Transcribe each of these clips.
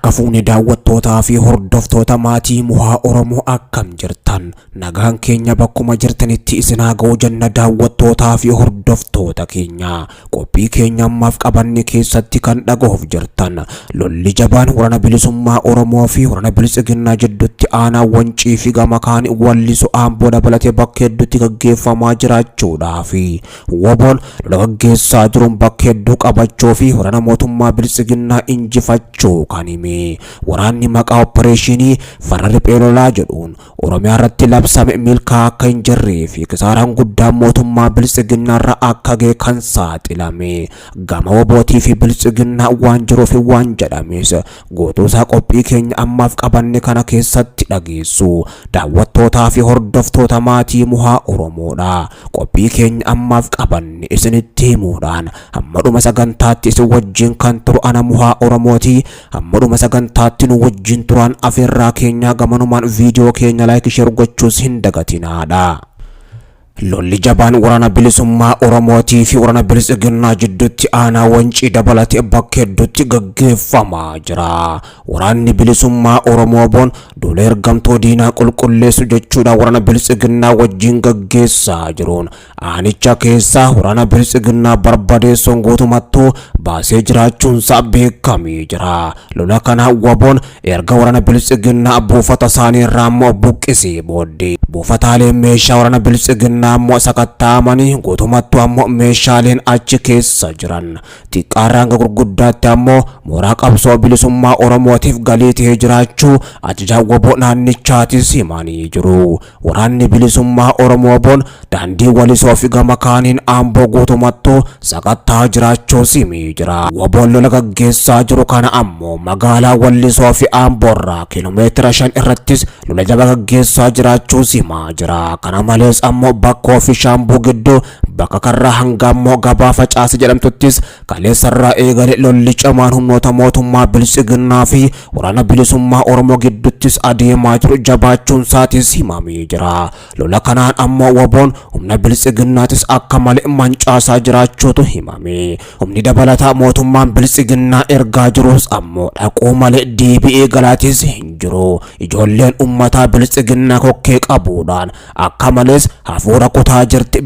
Harka fuuni daawwattootaa fi hordoftoota maatii Muhaa Oromoo akkam jirtan? Nagaan keenya bakkuma jirtanitti isin haa ga'u jenna daawwattootaa fi hordoftoota keenya. Qophii keenya ammaaf qabanne keessatti kan dhaga'uuf jirtan lolli jabaan waraana bilisummaa Oromoo fi waraana Bilisiginnaa jidduutti aanaa Wancii fi gama kaan Wallisoo Amboo dabalatee bakka hedduutti gaggeeffamaa jiraachuudhaa fi WBOn lola gaggeessaa jiruun bakka hedduu qabachuu fi waraana mootummaa Bilisiginnaa injifachuu kan hime. Waraanni maqaa opereeshinii farra riphee lolaa jedhuun Oromiyaa irratti labsame milkaa akka hin jirree fi kisaaraan guddaan mootummaa Bilisiginnaa irra akka ga'e kan saaxilame. Gama WBOtii fi Bilisiginnaa waan jiruuf waan jedhames gootuusaa qophii keenya ammaaf qabanne kana keessatti dhageessu. Daawwattootaa fi hordoftoota maatii Muhaa Oromoodha. Qophii keenya ammaaf qabanne isinitti himuudhaan hamma dhuma sagantaatti isin wajjin kan turu ana Muhaa Oromooti. Hamma dhuma sagantaatti nu wajjin turan afeerraa keenya gamanumaan viidiyoo keenya like share gochuus hin dagatinaadha. Lolli jabaan waraana bilisummaa Oromootii fi waraana Bilisiginnaa jidduutti aanaa Wancii dabalatee bakka hedduutti gaggeeffamaa jira. Waraanni bilisummaa Oromoo boon duula ergamtuu diinaa qulqulleessu jechuudha waraana Bilisiginnaa wajjin gaggeessaa jiruun aanicha keessaa waraana Bilisiginnaa barbadeessuun guutumattuu baasee jiraachuunsaa beekamee jira. Lola kana WBOn erga waraana Bilisiginnaa buufata isaanii irraa immoo buqqisee booddee buufataalee meeshaa waraana Bilisiginnaa ammoo sakattaamanii guutumattuu ammoo meeshaaleen achi keessa jiran xiqqaarraan gurguddaatti ammoo mooraa qabsoo bilisummaa Oromootiif galii ta'ee jiraachuu ajajaa WBO naannichaatis himanii jiru. Waraanni bilisummaa Oromoo boon daandii Wallisoo fi gama kaaniin Amboo guutumattuu sakattaa jiraachuus himee jira. WBOn lola gaggeessaa jiru kana ammoo magaalaa Wallisoo fi Amboorraa kiiloomeetira 5 irrattis lola jabaa gaggeessaa jiraachuus himaa jira. Kana malees ammoo bakka fi Shaambuu gidduu bakka karraa hanga ammoo gabaa facaase jedhamtuttis kaleessarraa eegale lolli cimaan humnoota mootummaa Bilisiginnaa fi waraana bilisummaa Oromoo gidduuttis adeemaa jiru jabaachuun isaatis himamee jira. Lola kanaan ammoo WBOn humna Bilisiginnaatis akka malee mancaasaa jiraachuutu himame. Humni dabalataa mootummaan Bilisiginnaa ergaa jirus ammoo dhaquu malee deebi'ee galaatis hin jiru. Ijoolleen ummataa Bilisiginnaa kokkee qabuudhaan akka malees hafuura kutaa jirti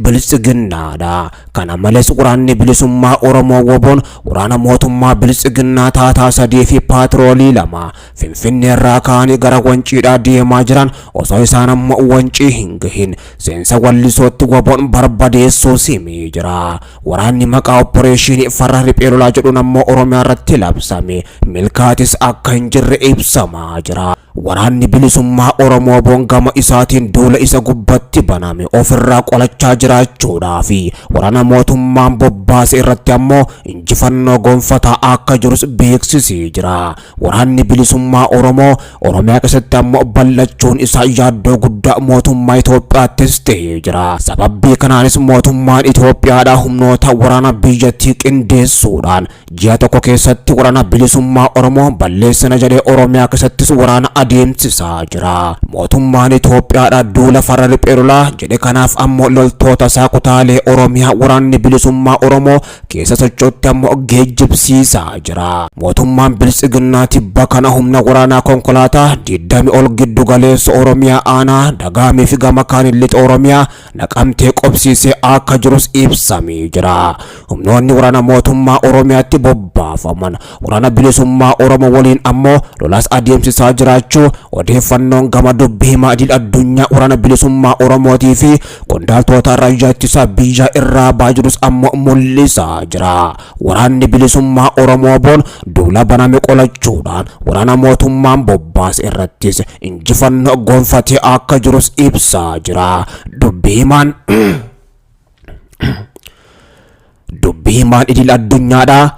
Bilisiginaadha. Kana malees waraanni bilisummaa Oromoo WBOn waraana mootummaa Bilisiginnaa taataa 3 fi paatroolii 2 Finfinnee irraa kaanii gara Wanciidhaa deemaa jiran osoo isaan ammoo Wancii hin gahin seensa Wallisootti WBOn barbadeessuu himee jira. Waraanni maqaa opereeshinii farra riphee lolaa jedhuun ammoo Oromiyaa irratti labsame milkaatis akka hin jirre ibsamaa jira. Waraanni bilisummaa Oromoo boon gama isaatiin duula isa gubbatti baname ofirraa qolachaa jiraachuudhaa fi waraana mootummaan bobbaase irratti ammoo injifannoo gonfataa akka jirus beeksisee jira. Waraanni bilisummaa Oromoo Oromiyaa keessatti ammoo ballachuun isaa yaaddoo guddaa mootummaa Itoophiyaattis ta'ee jira. Sababbii kanaanis mootummaan Itoophiyaadhaa humnoota waraana biyyattii qindeessuudhaan ji'a tokko keessatti waraana bilisummaa Oromoo balleessina jedhee Oromiyaa keessattis waraana adeemsisaa jira. Mootummaan Itoophiyaadhaa duula farra riphee lolaa jedhe kanaaf ammoo loltoota isaa kutaalee Oromiyaa waraanni bilisummaa Oromoo keessa sochootti ammoo geejjibsiisaa jira. Mootummaan Bilisiginnaa tibba kana humna waraanaa konkolaataa 20 ol giddu galeessa Oromiyaa aanaa Dagaamii fi gama kaaniin lixa Oromiyaa Naqamtee qobsiisee akka jirus ibsamee jira. Humnoonni waraana mootummaa Oromiyaatti bobbaafaman waraana bilisummaa Oromoo waliin ammoo lolas adeemsisaa jiraachuu odeeffannoon gama dubbii himaa idil addunyaa waraana bilisummaa Oromootii fi qondaaltota raayyaa ittisa biyya irraa baajirus ammoo mul'isaa jira. Waraanni bilisummaa Oromoo boon duula baname qolachuudhaan waraana mootummaan bobbaase irrattis injifannoo gonfatee akka jirus ibsaa jira. Dubbii himaan idil addunyaadha.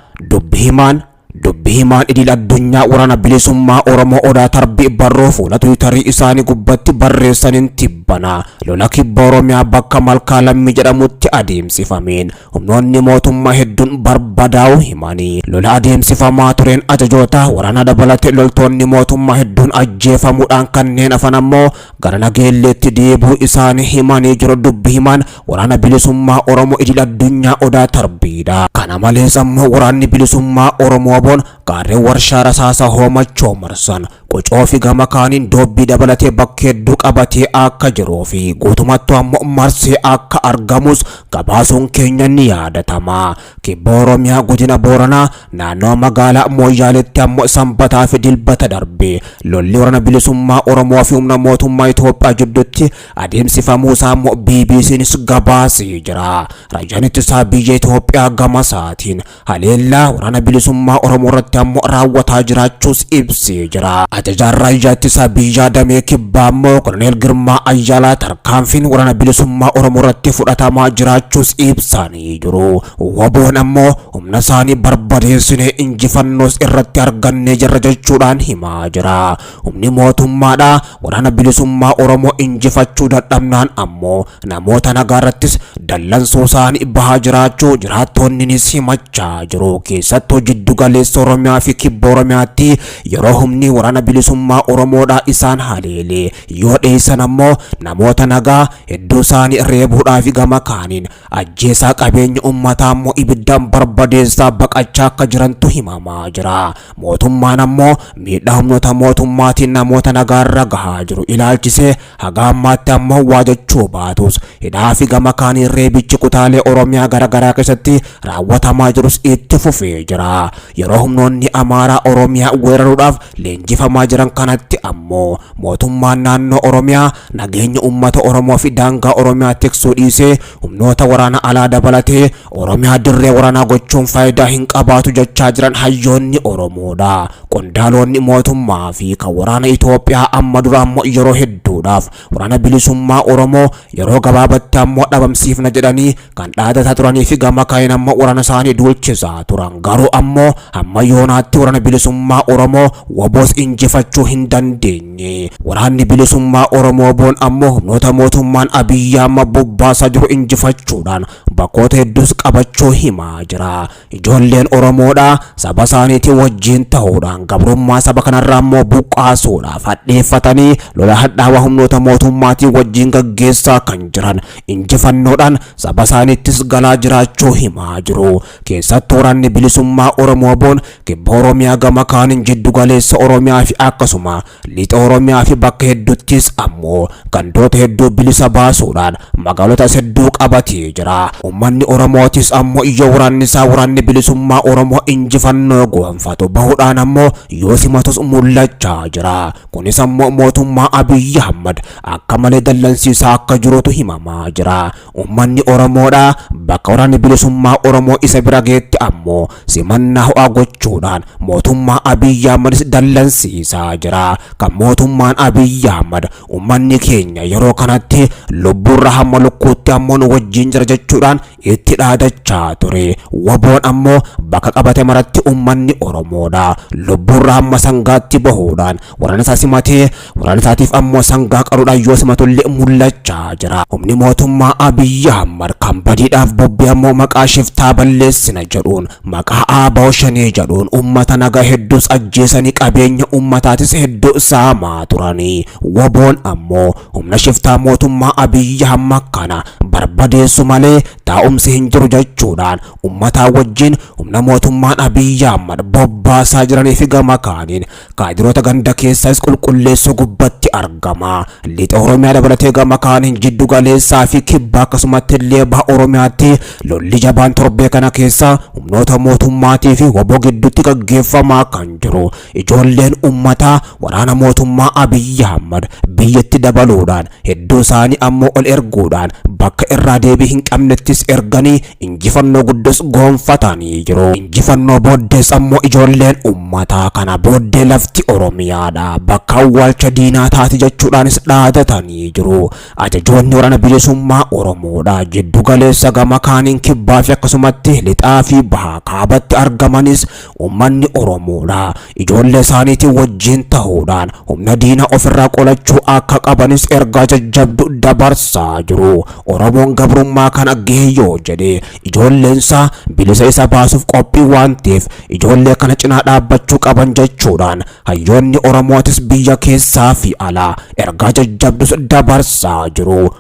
Dubbii himaan idil addunyaa waraana bilisummaa Oromoo Odaa Tarbii barroo fuula Tiwiitarii isaanii gubbatti barreessaniin tibbana lola kibba Oromiyaa bakka Malkaa Lammii jedhamutti adeemsifameen humnoonni mootummaa hedduun barbadaa'uu himanii. Lola adeemsifamaa tureen ajajoota waraana dabalatee loltoonni mootummaa hedduun ajjeefamuudhaan kanneen hafan ammoo gara nageelleetti deebi'uu isaanii himanii jiru. Dubbii himaan waraana bilisummaa Oromoo idil addunyaa Odaa Tarbiidha. Kana malees ammoo waraanni bilisummaa Oromoo boon gaarreen warshaa rasaasa hoomachoo marsan qocoo fi gama kaaniin doobbii dabalatee bakka hedduu qabatee akka jiruu fi guutumatti ammoo marsee akka argamus gabaasuun keenya ni yaadatama. Kibba Oromiyaa godina Booranaa naannoo magaalaa Mooyaaleetti ammoo sanbataa fi dilbata darbe lolli waraana bilisummaa Oromoo fi humna mootummaa Itoophiyaa jidduutti adeemsifamuu isaa ammoo BBC'nis gabaasee jira. Raayyaan ittisaa biyya Itoophiyaa gama isaatiin haleellaa waraana bilisummaa Oromoo irratti ammoo raawwataa jiraachuus ibsee jira. Ajajaan raayyaa ittisaa biyya damee kibbaa ammoo Koloneel Girmaa Ayyaalaa tarkaanfiin waraana bilisummaa Oromoo irratti fudhatamaa jiraachuus ibsanii jiru. Waboon ammoo humna isaanii barbadeessinee injifannoos irratti argannee jirra jechuudhaan himaa jira. Humni mootummaadha waraana bilisummaa Oromoo injifachuu dadhabnaan ammoo namoota nagaa irrattis dallansoo isaanii bahaa jiraachuu jiraattonnis himachaa jiru. Keessattuu jiddu galeessa Oromiyaa fi kibba Oromiyaatti yeroo humni waraana bilisummaa Oromoodha isaan haleelee yoo dheessan ammoo namoota nagaa hedduu isaanii reebuudhaa fi gama kaaniin ajjeesaa qabeenya uummataa ammoo ibiddaan barbadeessaa baqachaa akka jirantu himamaa jira. Mootummaan ammoo miidhaa humnoota mootummaatiin namoota nagaarra gahaa jiru ilaalchisee haga ammaatti ammoo waa jechuu baatus hidhaa fi gama kaaniin reebichi kutaalee Oromiyaa garaagaraa keessatti raawwatamaa jirus itti fufee jira. Yeroo humnoonni Amaaraa Oromiyaa weeraruudhaaf leenjifamaa jiran kanatti ammoo mootummaan naannoo Oromiyaa nageenya uummata Oromoo fi daangaa Oromiyaa tiksuu dhiisee humnoota waraana alaa dabalatee Oromiyaa dirree waraanaa gochuun faayidaa hin qabaatu jechaa jiran hayyoonni Oromoodha. Qondaalonni mootummaa fi kan waraana Itoophiyaa amma dura ammoo yeroo hedduudhaaf waraana bilisummaa Oromoo yeroo gabaabatti ammoo dhabamsiifna jedhanii kan dhaadataa turanii fi gama kaaniin ammoo waraana isaanii duulchisaa turan. Garuu ammoo amma yoonaatti waraana bilisummaa Oromoo waboos injifachuu hin dandeenye. Waraanni bilisummaa Oromoo boon ammoo humnoota mootummaan Abiyyi amma bobbaasaa jiru injifachuudhaan bakkoota hedduus qabachuu himaa jira. Ijoolleen Oromoodha saba isaaniitii wajjin ta'uudhaan gabrummaa saba kanarraa ammoo buqqaasuudhaaf hadheeffatanii lola hadhaawaa humnoota mootummaatii wajjin gaggeessaa kan jiran injifannoodhaan saba isaaniittis galaa jiraachuu himaa jiru. Keessattuu waraanni bilisummaa Oromoo boon kibba Oromiyaa gama kaaniin jiddu galeessa Oromiyaa fi akkasuma lixa Oromiyaa fi bakka hedduuttis ammoo gandoota hedduu bilisa baasuudhaan magaalota hedduu qabatee jira. Uummanni Oromootis ammoo iyyoo waraanni isaa waraanni bilisummaa Oromoo injifannoo gonfatu bahuudhaan ammoo yoo simatus mul'achaa jira. Kunis ammoo mootummaa Abiyyi Ahmad akka malee dallansiisaa akka jirutu himamaa jira. Uummanni Oromoodha bakka waraanni bilisummaa Oromoo isa bira geetti ammoo simannaa ho'aa gochuudhaan mootummaa Abiyyi Ahmadis dallansiisaa jira. Kan mootummaan Abiyyi Ahmad uummanni keenya yeroo kanatti lubbuurra hamma lukkuutti ammoo nu wajjin jira jechuudhaan itti dhaadachaa ture. Waboon ammoo bakka qabate maratti uummanni Oromoodha lubbuurra hamma sangaatti bahuudhaan waraana isaa simatee waraana isaatiif ammoo sangaa qaruudhaan yoo simatullee mul'achaa jira. Humni mootummaa Abiyyi Ahmad kan badiidhaaf bobbee ammoo maqaa shiftaa balleessina jedhuun maqaa ABO shanee jedhuun uummata nagaa hedduus ajjeesanii qabeenya uummataatis hedduu saamaa turanii. Waboon ammoo humna shiftaa mootummaa Abiyyi Ahmad kana barbadeessu malee taa'umsi hin jiru jechuudhaan uummataa wajjin humna mootummaan Abiyyi Ahmad bobbaasaa jiranii fi gama kaaniin kaadiroota ganda keessaas qulqulleessuu gubbatti argama. Lixa Oromiyaa dabalatee gama kaaniin jiddu galeessaa fi kibba akkasumatti illee baha Oromiyaatti lolli jabaan torbee kana keessa humnoota mootummaatii fi waboo gidduutti gaggeeffamaa kan jiru. Ijoolleen uummataa waraana mootummaa Abiyyi Ahmad biyyatti dabaluudhaan hedduu isaanii ammoo ol erguudhaan bakka irraa deebii hin qabnettis erganii injifannoo guddos gonfatanii jiru. Injifannoo booddees ammoo ijoolleen uummataa kana booddee lafti Oromiyaadha bakka awwaalcha diinaa taati jechuudhaanis dhaadatanii jiru. Ajajoonni waraana bilisummaa Oromoodha jiddu galeessa gama kaaniin kibbaa fi akkasumatti lixaa fi bahaa kaabatti argamanis uummanni Oromoodha ijoollee isaaniitiin wajjin ta'uudhaan humna diina ofirraa qolachuu akka qabanis ergaa jajjabduu dabarsaa jiru. Oromoon gabrummaa kana geeyyoo jedhee ijoolleensa bilisa isa baasuuf qophii waan ta'eef ijoollee kana cinaa dhaabbachuu qaban jechuudhaan hayyoonni Oromootis biyya keessaa fi alaa ergaa jajjabduu dabarsaa jiru.